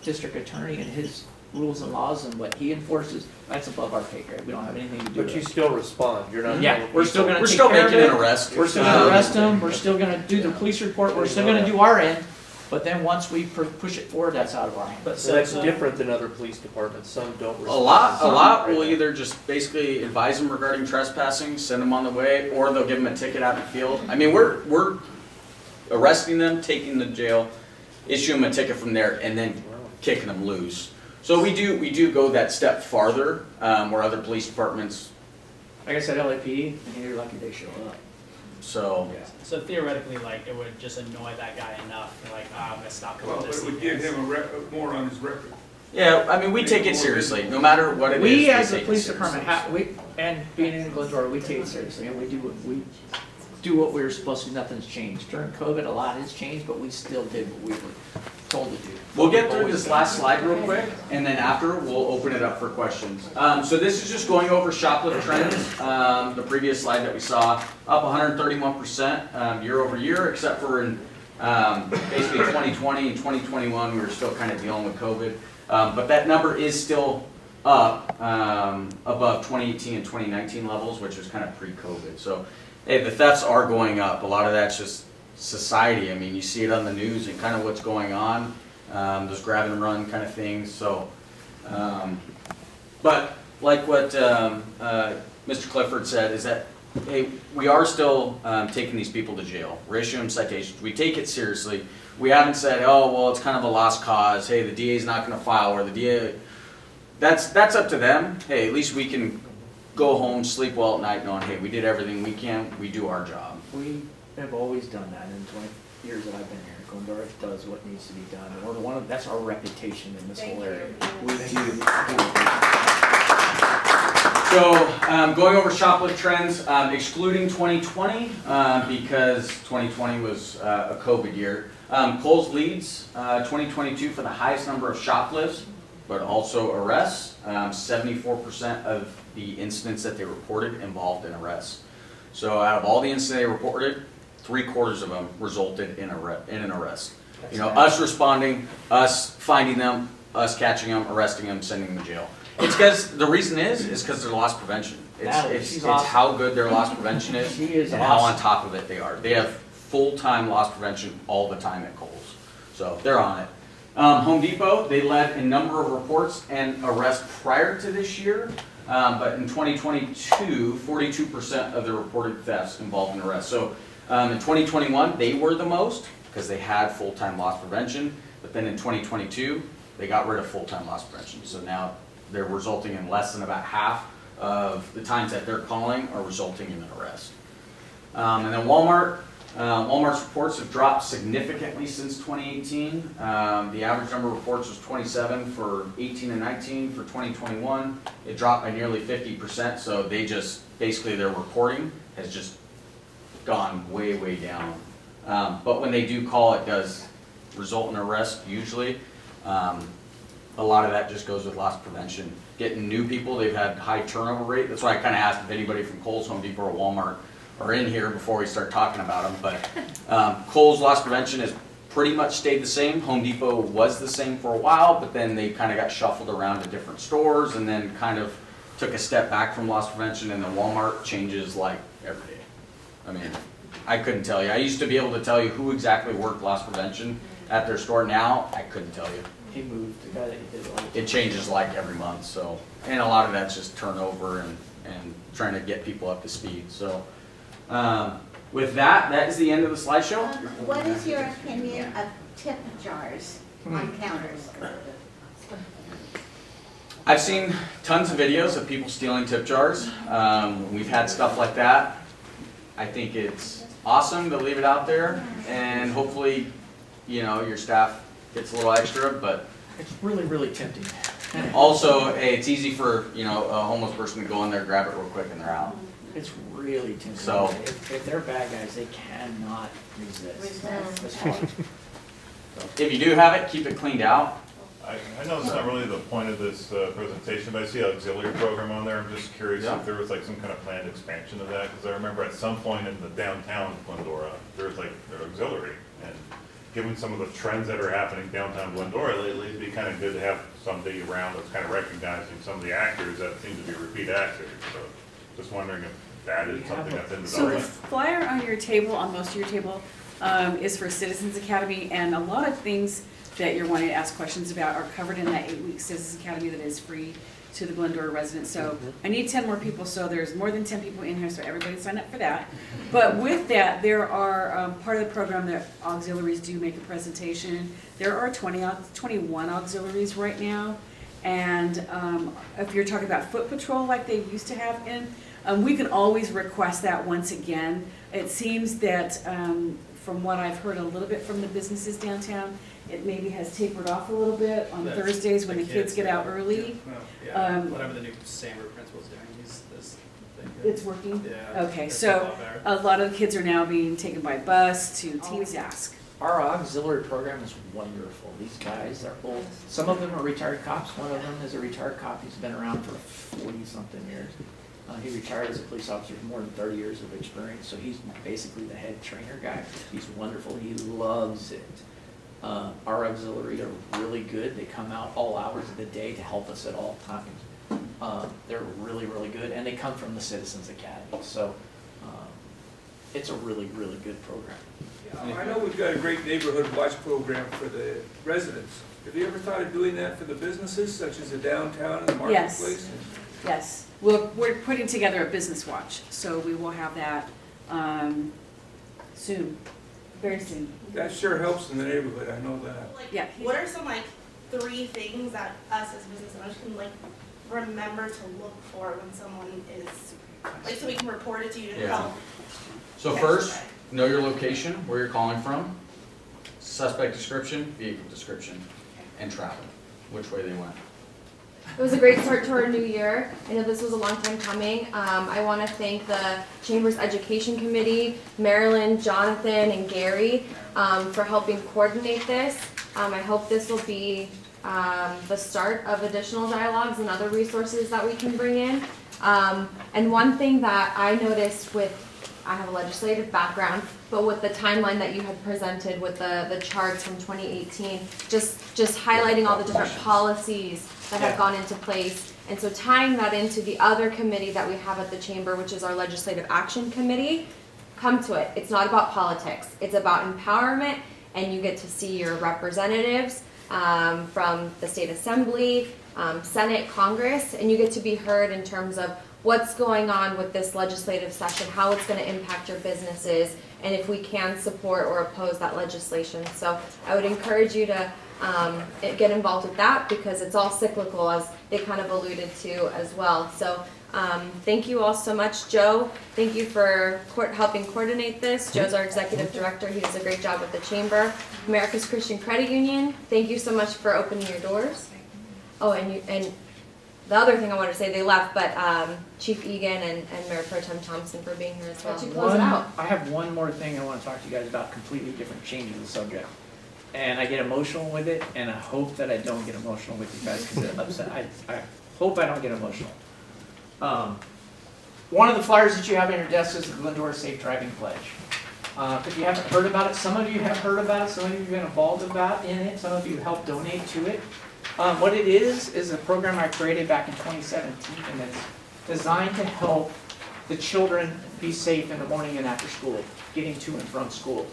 district attorney and his rules and laws and what he enforces. That's above our pay grade. We don't have anything to do but with you it. still respond, you're not. Yeah, telling we're still people- gonna take care of making it. an arrest. We're still gonna arrest them. We're still gonna do the police report. We're still gonna do our end. But then once we push it forward, that's out of our hands. So that's different than other police departments, some don't A respond. lot will either just basically advise them regarding trespassing, send them on the way, or they'll give them a ticket out in the field. I mean, we're arresting them, taking them to jail, issuing them a ticket from there, and then kicking them loose. So we do go that step farther, where other police departments, Like I said, LAP, and you're lucky they show up. so. So theoretically, like, it would just annoy that guy enough, like, I'm gonna stop coming Well, to but this. it would give him more on his record. Yeah, I mean, we take it seriously, no matter what it is. We as a take it police seriously. department, and being in Glendora, we take it seriously, and we do what we were supposed to, nothing's changed. During COVID, a lot has changed, but we still did what we were told to do. We'll get through this last slide real quick, and then after, we'll open it up for questions. So this is just going over shoplift trends. The previous slide that we saw, up 131% year over year, except for in basically 2020 and 2021, we were still kind of dealing with COVID. But that number is still up above 2018 and 2019 levels, which was kind of pre-COVID. So, hey, the thefts are going up. A lot of that's just society. I mean, you see it on the news and kind of what's going on, those grab and run kind of things. So, but like what Mr. Clifford said is that, hey, we are still taking these people to jail. We're issuing them citations. We take it seriously. We haven't said, oh, well, it's kind of a lost cause. Hey, the DA's not going to file, or the DA. That's up to them. Hey, at least we can go home, sleep well at night, knowing, hey, we did everything we can. We do our job. We have always done that in 20 years that I've been here. Glendora does what needs to be done. We're that's our reputation in this whole area. We do. So, going over shoplift trends, excluding 2020, because 2020 was a COVID year. Kohl's leads 2022 for the highest number of shoplifts, but also arrests. 74% of the incidents that they reported involved in arrests. So out of all the incidents they reported, 3/4 of them resulted in an arrest. You know, us responding, us finding them, us catching them, arresting them, sending them to jail. It's because the reason is because they're loss prevention. It's how good their loss prevention is, and how on top of it they are. They have full-time loss prevention all the time at Kohl's, so they're on it. Home Depot, they led a number of reports and arrests prior to this year, but in 2022, 42% of the reported thefts involved in arrests. So in 2021, they were the most because they had full-time loss prevention, but then in 2022, they got rid of full-time loss prevention. So now they're resulting in less than about half of the times that they're calling are resulting in an arrest. And then Walmart's reports have dropped significantly since 2018. The average number of reports was 27 for 18 and 19. For 2021, it dropped by nearly 50%. So they just, basically their reporting has just gone way, way down. But when they do call, it does result in arrest usually. A lot of that just goes with loss prevention. Getting new people, they've had high turnover rate. That's why I kind of asked if anybody from Kohl's, Home Depot, or Walmart are in here before we start talking about them. But Kohl's loss prevention has pretty much stayed the same. Home Depot was the same for a while, but then they kind of got shuffled around to different stores and then kind of took a step back from loss prevention, and then Walmart changes like every day. I mean, I couldn't tell you. I used to be able to tell you who exactly worked loss prevention at their store. Now, I couldn't tell you. He moved, the guy that you did like. It changes like every month, so, and a lot of that's just turnover and trying to get people up to speed, so. With that is the end of the slideshow. What is your opinion of tip jars on counters? I've seen tons of videos of people stealing tip jars. We've had stuff like that. I think it's awesome to leave it out there, and hopefully, you know, your staff gets a little extra, but It's really, really tempting. also, hey, it's easy for, you know, a homeless person to go in there, grab it real quick, and they're out. It's really tempting. So- If they're bad guys, they cannot resist. It's hard. If you do have it, keep it cleaned out. I know it's not really the point of this presentation, but I see an auxiliary program on there. I'm just curious if there was like some kind of planned expansion of that, because I remember at some point in the downtown Glendora, there was like their auxiliary. And given some of the trends that are happening downtown Glendora lately, it'd be kind of good to have somebody around that's kind of recognizing some of the actors that seem to be repeat actors. So just wondering if that is something that's in So the development. flyer on your table, on most of your table, is for Citizens Academy, and a lot of things that you're wanting to ask questions about are covered in that 8-week Citizens Academy that is free to the Glendora residents. So I need 10 more people, so there's more than 10 people in here, so everybody sign up for that. But with that, there are, part of the program that auxiliaries do make a presentation. There are 21 auxiliaries right now. And if you're talking about foot patrol like they used to have in, we can always request that once again. It seems that from what I've heard a little bit from the businesses downtown, it maybe has tapered off a little bit on Thursdays when the kids get out early. Whatever the new chamber principal's doing, It's working? Yeah. Okay, it's so lot better. a lot of the kids are now being taken by bus to Teams Ask. Our auxiliary program is wonderful. These guys are old. Some of them are retired cops. One of them is a retired cop. He's been around for 40-something years. He retired as a police officer with more than 30 years of experience, so he's basically the head trainer guy. He's wonderful. He loves it. Our auxiliary are really good. They come out all hours of the day to help us at all times. They're really, really good, and they come from the Citizens Academy. So it's a really, really good program. I know we've got a great neighborhood watch program for the residents. Have you ever thought of doing that for the businesses, such as the downtown and the marketplace? Yes. We're putting together a business watch, so we will have that soon, very soon. That sure helps in the neighborhood, I know that. Yeah. What are some 3 things that us as business owners can remember to look for when someone is, so we can report it to you to help? So first, know your location, where you're calling from, suspect description, vehicle description, and travel, which way they went. It was a great start to our new year. I know this was a long time coming. I want to thank the Chamber's Education Committee, Marilyn, Jonathan, and Gary for helping coordinate this. I hope this will be the start of additional dialogues and other resources that we can bring in. And one thing that I noticed I have a legislative background, but with the timeline that you had presented with the charts from 2018, just highlighting all the different policies that have gone into place. And so tying that into the other committee that we have at the Chamber, which is our Legislative Action Committee, come to it. It's not about politics. It's about empowerment, and you get to see your representatives from the State Assembly, Senate, Congress, and you get to be heard in terms of what's going on with this legislative session, how it's going to impact your businesses, and if we can support or oppose that legislation. So I would encourage you to get involved with that, because it's all cyclical, as they kind of alluded to as well. So thank you all so much. Joe, thank you for helping coordinate this. Joe's our executive director. He does a great job with the Chamber. America's Christian Credit Union, thank you so much for opening your doors. Oh, and the other thing I wanted to say, they left, but Chief Egan and Mayor Pro-Tem Thompson for being here as well. Why don't you close it out? I have one more thing I want to talk to you guys about, completely different, change of the subject. And I get emotional with it, and I hope that I don't get emotional with you guys, because it upset. I hope I don't get emotional. One of the flyers that you have on your desk is the Glendora Safe Driving Pledge. If you haven't heard about it, some of you have heard about it, some of you have been involved in it, some of you helped donate to it. What it is a program I created back in 2017, and it's designed to help the children be safe in the morning and after school, getting to and from school.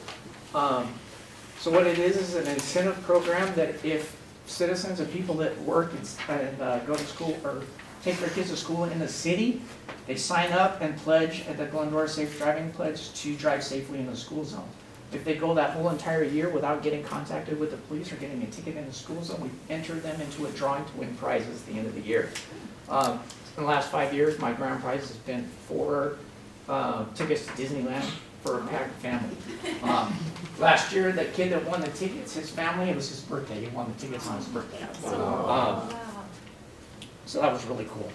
So what it is an incentive program that if citizens or people that work and go to school or take their kids to school in the city, they sign up and pledge at the Glendora Safe Driving Pledge to drive safely in the school zone. If they go that whole entire year without getting contacted with the police or getting a ticket in the school zone, we enter them into a drawing to win prizes at the end of the year. In the last 5 years, my grand prize has been 4 tickets to Disneyland for a packed family. Last year, the kid that won the tickets, his family, it was his birthday. He won the tickets on his birthday. So that was really cool.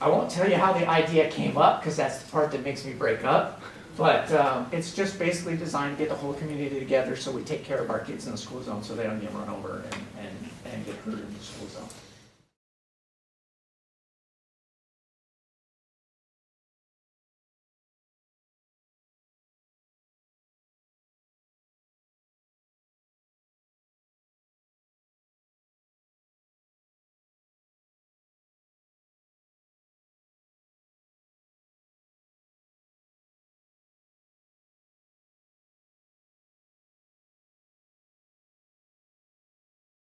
I won't tell you how the idea came up, because that's the part that makes me break up. But it's just basically designed to get the whole community together so we take care of our kids in the school zone so they don't get run over and get hurt in the school zone.